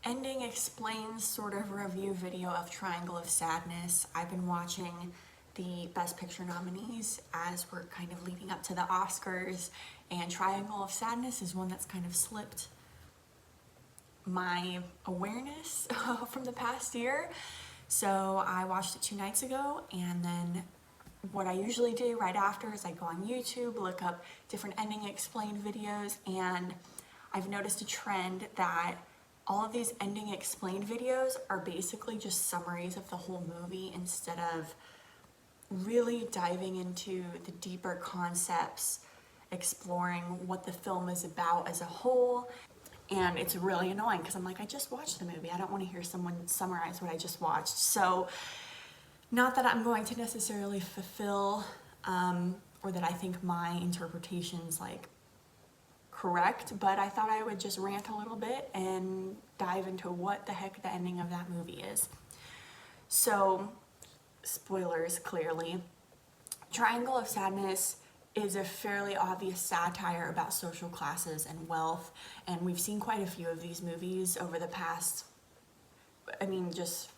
Ending Explains sort of review video of Triangle of Sadness. I've been watching the Best Picture nominees as we're kind of leading up to the Oscars, and Triangle of Sadness is one that's kind of slipped my awareness from the past year. So I watched it 2 nights ago, and then what I usually do right after is I go on YouTube, look up different ending explained videos, and I've noticed a trend that all of these ending explained videos are basically just summaries of the whole movie instead of really diving into the deeper concepts, exploring what the film is about as a whole. And it's really annoying because I'm like, I just watched the movie. I don't want to hear someone summarize what I just watched. So not that I'm going to necessarily fulfill or that I think my interpretation's like correct, but I thought I would just rant a little bit and dive into what the heck the ending of that movie is. So, spoilers clearly. Triangle of Sadness is a fairly obvious satire about social classes and wealth, and we've seen quite a few of these movies over the past, just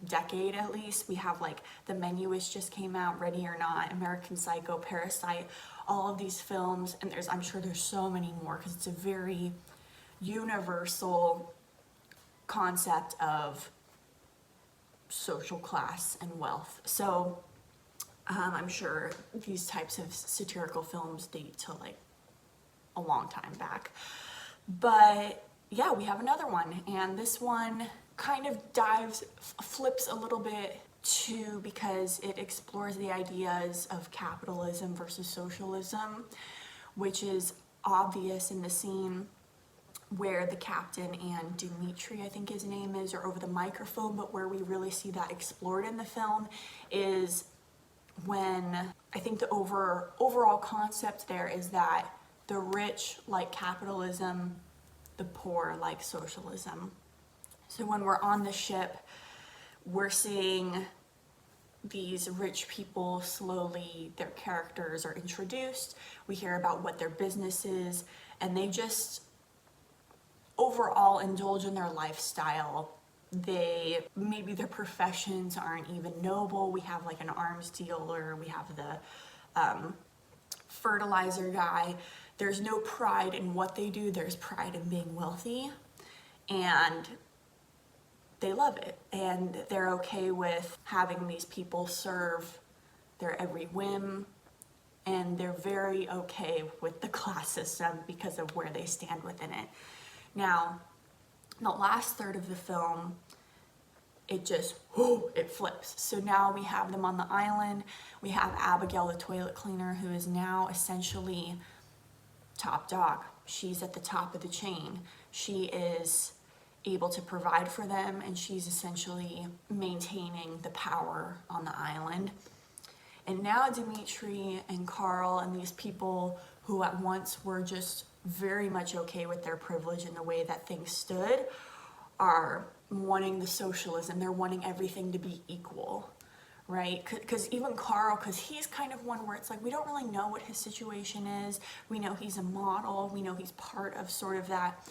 decade at least. We have like The Menuist just came out, Ready or Not, American Psycho, Parasite, all of these films, and I'm sure there's so many more because it's a very universal concept of social class and wealth. So I'm sure these types of satirical films date to like a long time back. But yeah, we have another one, and this one kind of flips a little bit too, because it explores the ideas of capitalism versus socialism, which is obvious in the scene where the captain and Dimitri, I think his name is, are over the microphone, but where we really see that explored in the film is when I think the overall concept there is that the rich like capitalism, the poor like socialism. So when we're on the ship, we're seeing these rich people slowly, their characters are introduced. We hear about what their business is, and they just overall indulge in their lifestyle. Maybe their professions aren't even noble. We have like an arms dealer, we have the fertilizer guy. There's no pride in what they do, there's pride in being wealthy, and they love it, and they're okay with having these people serve their every whim, and they're very okay with the class system because of where they stand within it. Now, the last third of the film, it flips. So now we have them on the island. We have Abigail, the toilet cleaner, who is now essentially top dog. She's at the top of the chain. She is able to provide for them, and she's essentially maintaining the power on the island. And now Dimitri and Carl and these people who at once were just very much okay with their privilege and the way that things stood are wanting the socialism. They're wanting everything to be equal, right? Because even Carl, because he's kind of one where it's like we don't really know what his situation is. We know he's a model. We know he's part of sort of that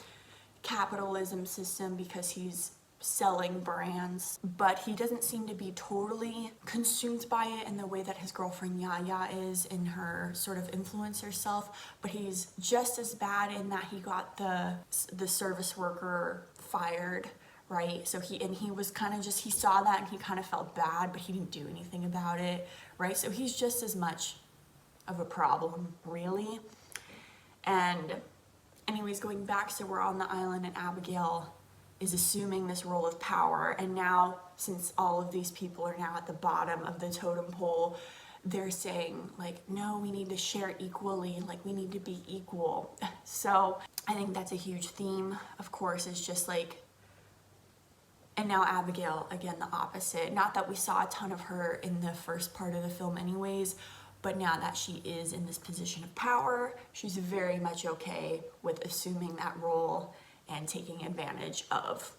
capitalism system because he's selling brands, but he doesn't seem to be totally consumed by it in the way that his girlfriend Yaya is in her sort of influencer self. But he's just as bad in that he got the service worker fired, right? So he was kind of he saw that and he kind of felt bad, but he didn't do anything about it, right? So he's just as much of a problem, really. And anyways, going back, so we're on the island and Abigail is assuming this role of power, and now since all of these people are now at the bottom of the totem pole, they're saying like, no, we need to share equally, like we need to be equal. So I think that's a huge theme, of course, is just like, and now Abigail, again, the opposite. Not that we saw a ton of her in the first part of the film anyways, but now that she is in this position of power, she's very much okay with assuming that role and taking advantage of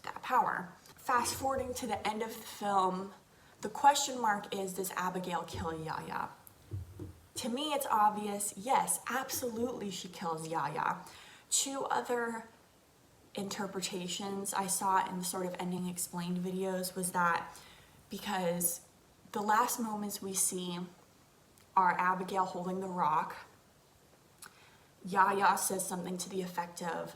that power. Fast forwarding to the end of the film, the question mark is, does Abigail kill Yaya? To me, it's obvious, yes, absolutely she kills Yaya. 2 other interpretations I saw in the sort of ending explained videos was that because the last moments we see are Abigail holding the rock, Yaya says something to the effect of,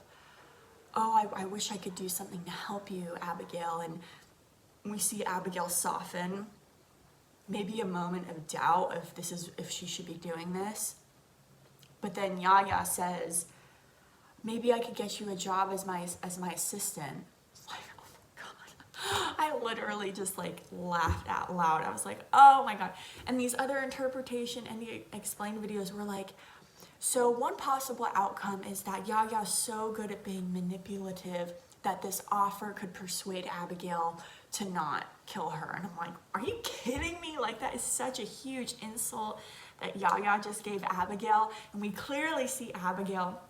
oh, I wish I could do something to help you, Abigail. And we see Abigail soften, maybe a moment of doubt if she should be doing this. But then Yaya says, maybe I could get you a job as my assistant. It's like, oh my God. I literally just like laughed out loud. I was like, oh my God. And these other interpretation and the explained videos were like, so one possible outcome is that Yaya's so good at being manipulative that this offer could persuade Abigail to not kill her. And I'm like, are you kidding me? Like, that is such a huge insult that Yaya just gave Abigail. And we clearly see Abigail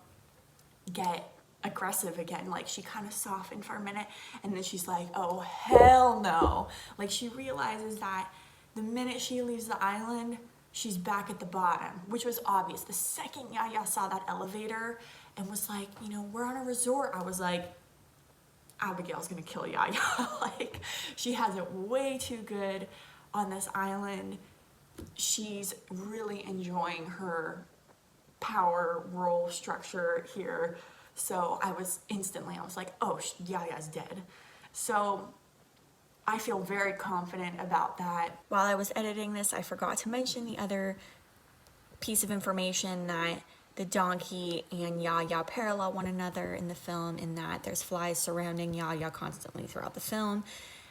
get aggressive again. Like, she kind of softened for a minute, and then she's like, oh, hell no. Like, she realizes that the minute she leaves the island, she's back at the bottom, which was obvious. The second Yaya saw that elevator and was like, you know, we're on a resort, I was like, Abigail's gonna kill Yaya. Like, she has it way too good on this island. She's really enjoying her power role structure here. So I was like, oh, Yaya's dead. So I feel very confident about that. While I was editing this, I forgot to mention the other piece of information, that the donkey and Yaya parallel one another in the film, in that there's flies surrounding Yaya constantly throughout the film,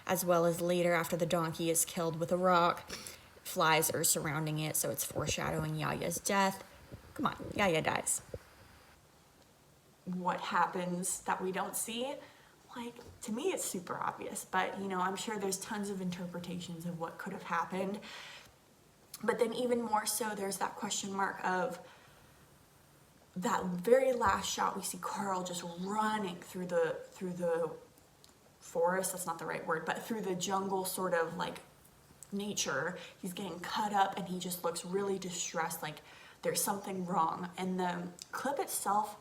as well as later after the donkey is killed with a rock, flies are surrounding it, so it's foreshadowing Yaya's death. Come on, Yaya dies. What happens that we don't see? Like, to me it's super obvious, but you know, I'm sure there's tons of interpretations of what could have happened. But then even more so, there's that question mark of that very last shot. We see Carl just running through the forest, that's not the right word, but through the jungle, sort of like nature. He's getting cut up and he just looks really distressed, like there's something wrong. And the clip itself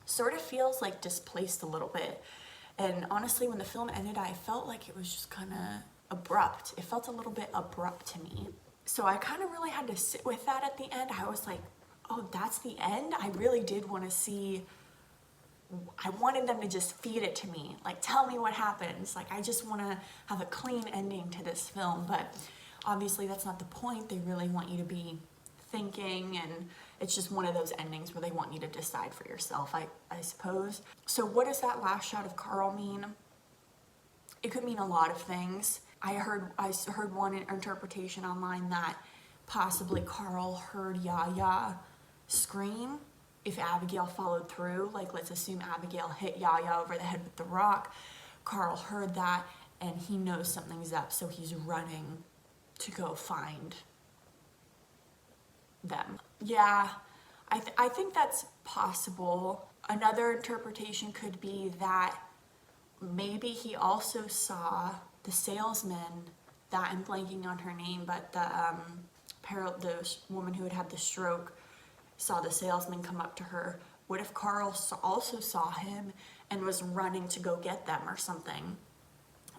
sort of feels like displaced a little bit. And honestly, when the film ended, I felt like it was just kind of abrupt. It felt a little bit abrupt to me. So I kind of really had to sit with that at the end. I was like, oh, that's the end? I really did want to see, I wanted them to just feed it to me. Like, tell me what happens. Like, I just want to have a clean ending to this film. But obviously that's not the point. They really want you to be thinking, and it's just one of those endings where they want you to decide for yourself, I suppose. So what does that last shot of Carl mean? It could mean a lot of things. I heard one interpretation online that possibly Carl heard Yaya scream if Abigail followed through. Like, let's assume Abigail hit Yaya over the head with the rock. Carl heard that and he knows something's up, so he's running to go find them. Yeah, I think that's possible. Another interpretation could be that maybe he also saw the salesman, that I'm blanking on her name, but the woman who had the stroke saw the salesman come up to her. What if Carl also saw him and was running to go get them or something?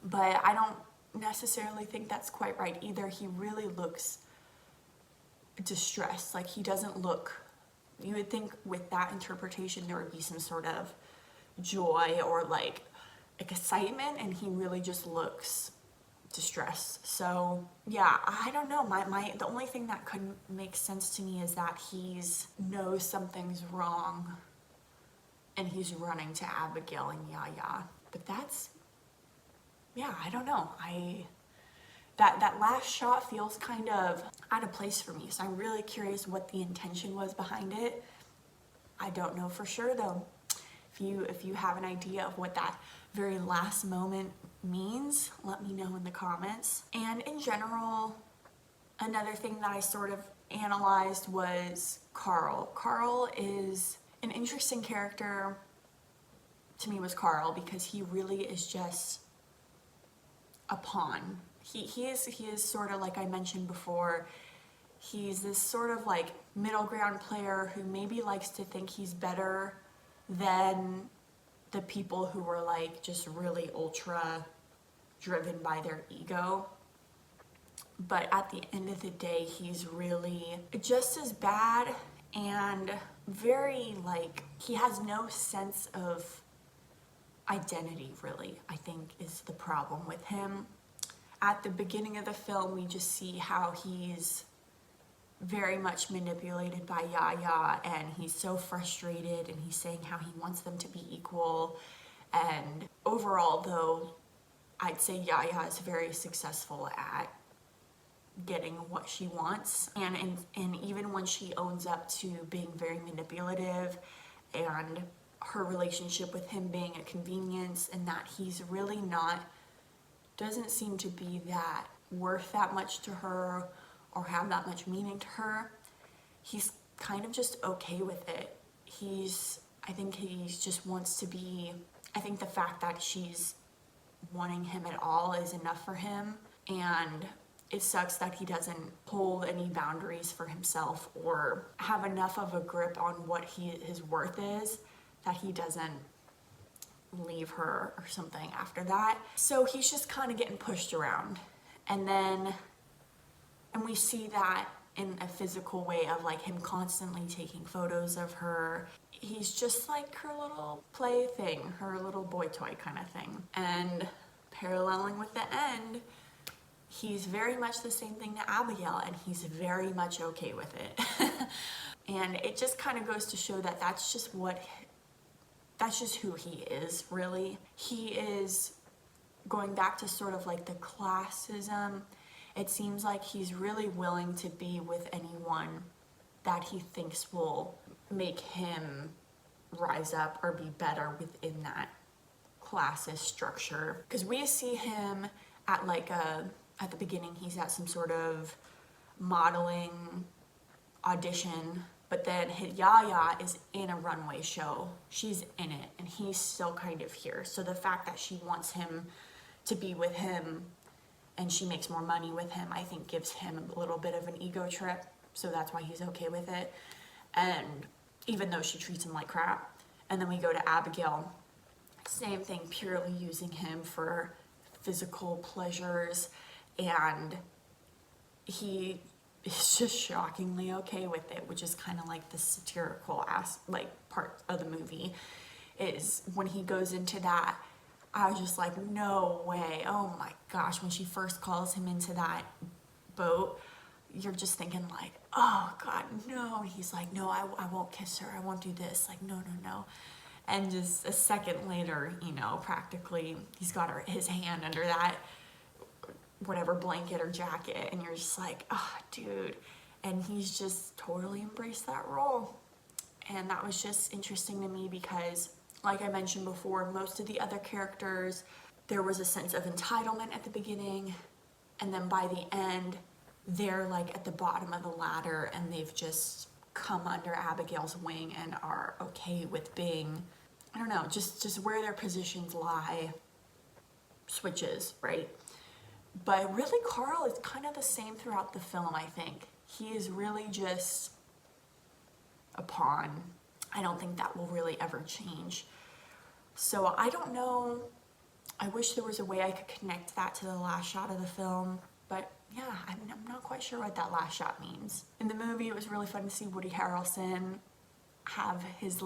But I don't necessarily think that's quite right either. He really looks distressed. Like, he doesn't look, you would think with that interpretation there would be some sort of joy or like excitement, and he really just looks distressed. So yeah, I don't know, the only thing that could make sense to me is that he's knows something's wrong and he's running to Abigail and Yaya. But that's, yeah, I don't know, that last shot feels kind of out of place for me, so I'm really curious what the intention was behind it. I don't know for sure though. If you have an idea of what that very last moment means, let me know in the comments. And in general, another thing that I sort of analyzed was Carl. Carl is an interesting character to me, was Carl, because he really is just a pawn. He is sort of, like I mentioned before, he's this sort of like middle ground player who maybe likes to think he's better than the people who were like just really ultra driven by their ego. But at the end of the day, he's really just as bad, and very like, he has no sense of identity, really, I think is the problem with him. At the beginning of the film, we just see how he's very much manipulated by Yaya, and he's so frustrated, and he's saying how he wants them to be equal. And overall, though, I'd say Yaya is very successful at getting what she wants, and even when she owns up to being very manipulative, and her relationship with him being a convenience, and that he's really not, doesn't seem to be that worth that much to her or have that much meaning to her, he's kind of just okay with it. I think he just wants to be, I think the fact that she's wanting him at all is enough for him, and it sucks that he doesn't hold any boundaries for himself or have enough of a grip on what his worth is, that he doesn't leave her or something after that. So he's just kind of getting pushed around. And we see that in a physical way of like him constantly taking photos of her. He's just like her little plaything, her little boy toy kind of thing. And paralleling with the end, he's very much the same thing to Abigail, and he's very much okay with it. And it just kind of goes to show that that's just who he is, really. He is going back to sort of like the classism. It seems like he's really willing to be with anyone that he thinks will make him rise up or be better within that classist structure. Because we see him at at the beginning, he's at some sort of modeling audition, but then Yaya is in a runway show. She's in it, and he's still kind of here. So the fact that she wants him to be with him and she makes more money with him, I think gives him a little bit of an ego trip. So that's why he's okay with it. And even though she treats him like crap. And then we go to Abigail, same thing, purely using him for physical pleasures, and he is just shockingly okay with it, which is kind of like the satirical part of the movie. Is when he goes into that, I was just like, no way, oh my gosh. When she first calls him into that boat, you're just thinking like, oh God, no. And he's like, no, I won't kiss her, I won't do this, like, no. And just a second later, practically he's got his hand under that whatever blanket or jacket, and you're just like, oh dude. And he's just totally embraced that role. And that was just interesting to me because, like I mentioned before, most of the other characters, there was a sense of entitlement at the beginning, and then by the end, they're like at the bottom of the ladder, and they've just come under Abigail's wing and are okay with being, I don't know, just where their positions lie switches, right? But really, Carl is kind of the same throughout the film, I think. He is really just a pawn. I don't think that will really ever change. So I don't know. I wish there was a way I could connect that to the last shot of the film. But yeah, I'm not quite sure what that last shot means. In the movie, it was really fun to see Woody Harrelson have his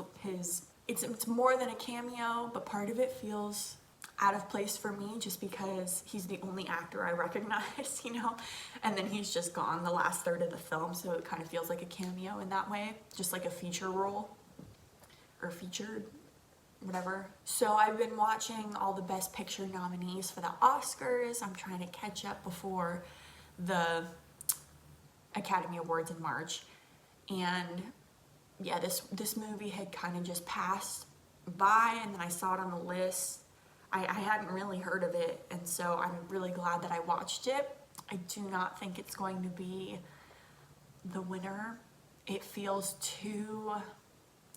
it's more than a cameo, but part of it feels out of place for me just because he's the only actor I recognize, and then he's just gone the last third of the film, so it kind of feels like a cameo in that way, just like a feature role or featured, whatever. So I've been watching all the Best Picture nominees for the Oscars. I'm trying to catch up before the Academy Awards in March, and yeah, this movie had kind of just passed by, and then I saw it on the list. I hadn't really heard of it, and so I'm really glad that I watched it. I do not think it's going to be the winner. It feels too,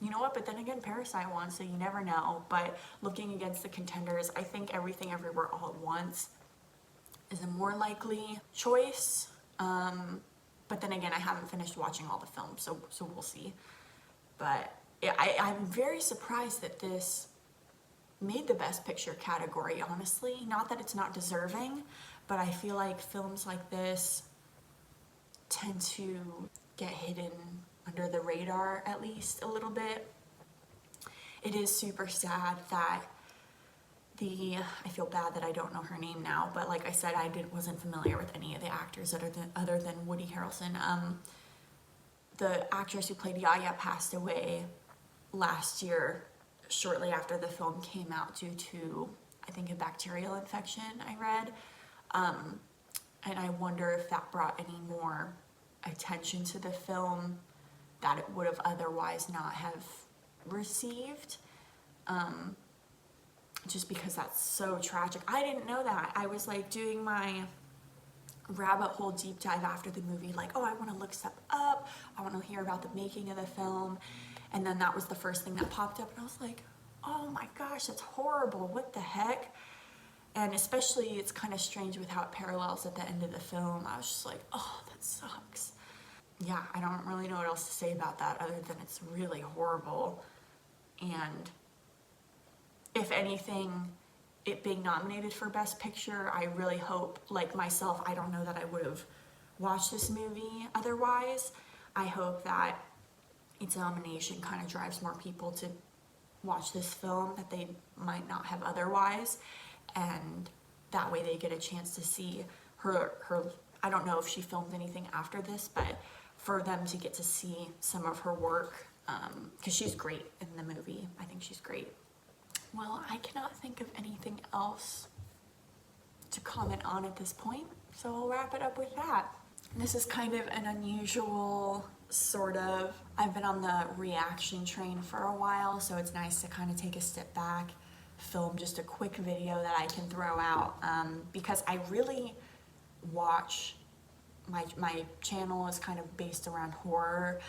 but then again, Parasite won, so you never know. But looking against the contenders, I think Everything Everywhere All at Once is a more likely choice. But then again, I haven't finished watching all the films, so we'll see. But I'm very surprised that this made the Best Picture category, honestly. Not that it's not deserving, but I feel like films like this tend to get hidden under the radar, at least a little bit. It is super sad that I feel bad that I don't know her name now, but like I said, wasn't familiar with any of the actors other than Woody Harrelson. The actress who played Yaya passed away last year, shortly after the film came out, due to, I think, a bacterial infection, I read. And I wonder if that brought any more attention to the film that it would have otherwise not have received. Just because that's so tragic. I didn't know that. I was like doing my rabbit hole deep dive after the movie, like, oh, I want to look stuff up, I want to hear about the making of the film, and then that was the first thing that popped up, and I was like, oh my gosh, that's horrible, what the heck? And especially, it's kind of strange with how it parallels at the end of the film. I was just like, oh, that sucks. Yeah, I don't really know what else to say about that other than it's really horrible. And if anything, it being nominated for Best Picture, I really hope, like myself, I don't know that I would have watched this movie otherwise. I hope that its nomination kind of drives more people to watch this film that they might not have otherwise, and that way they get a chance to see her I don't know if she filmed anything after this, but for them to get to see some of her work, because she's great in the movie. I think she's great. Well, I cannot think of anything else to comment on at this point, so I'll wrap it up with that. This is kind of an unusual I've been on the reaction train for a while, so it's nice to kind of take a step back, film just a quick video that I can throw out, because I really watch, my channel is kind of based around horror,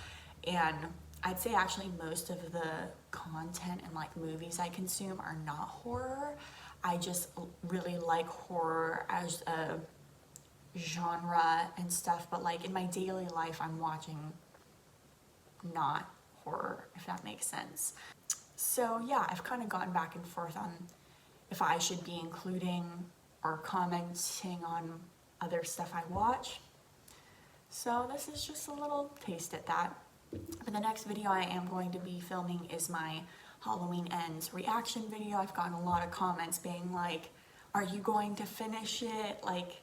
and I'd say actually most of the content and like movies I consume are not horror. I just really like horror as a genre and stuff, but like in my daily life I'm watching not horror, if that makes sense. So yeah, I've kind of gone back and forth on if I should be including or commenting on other stuff I watch. So this is just a little taste at that. For the next video I am going to be filming is my Halloween Ends reaction video. I've gotten a lot of comments being like, are you going to finish it? Like,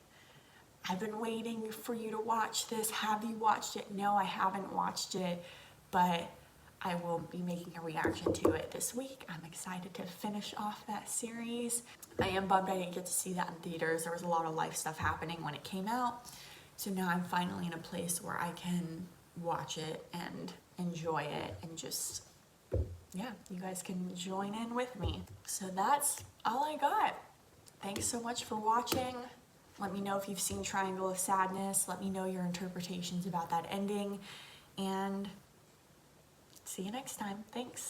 I've been waiting for you to watch this. Have you watched it? No, I haven't watched it, but I will be making a reaction to it this week. I'm excited to finish off that series. I am bummed I didn't get to see that in theaters. There was a lot of life stuff happening when it came out. So now I'm finally in a place where I can watch it and enjoy it, and just, yeah, you guys can join in with me. So that's all I got. Thanks so much for watching. Let me know if you've seen Triangle of Sadness. Let me know your interpretations about that ending, and see you next time. Thanks.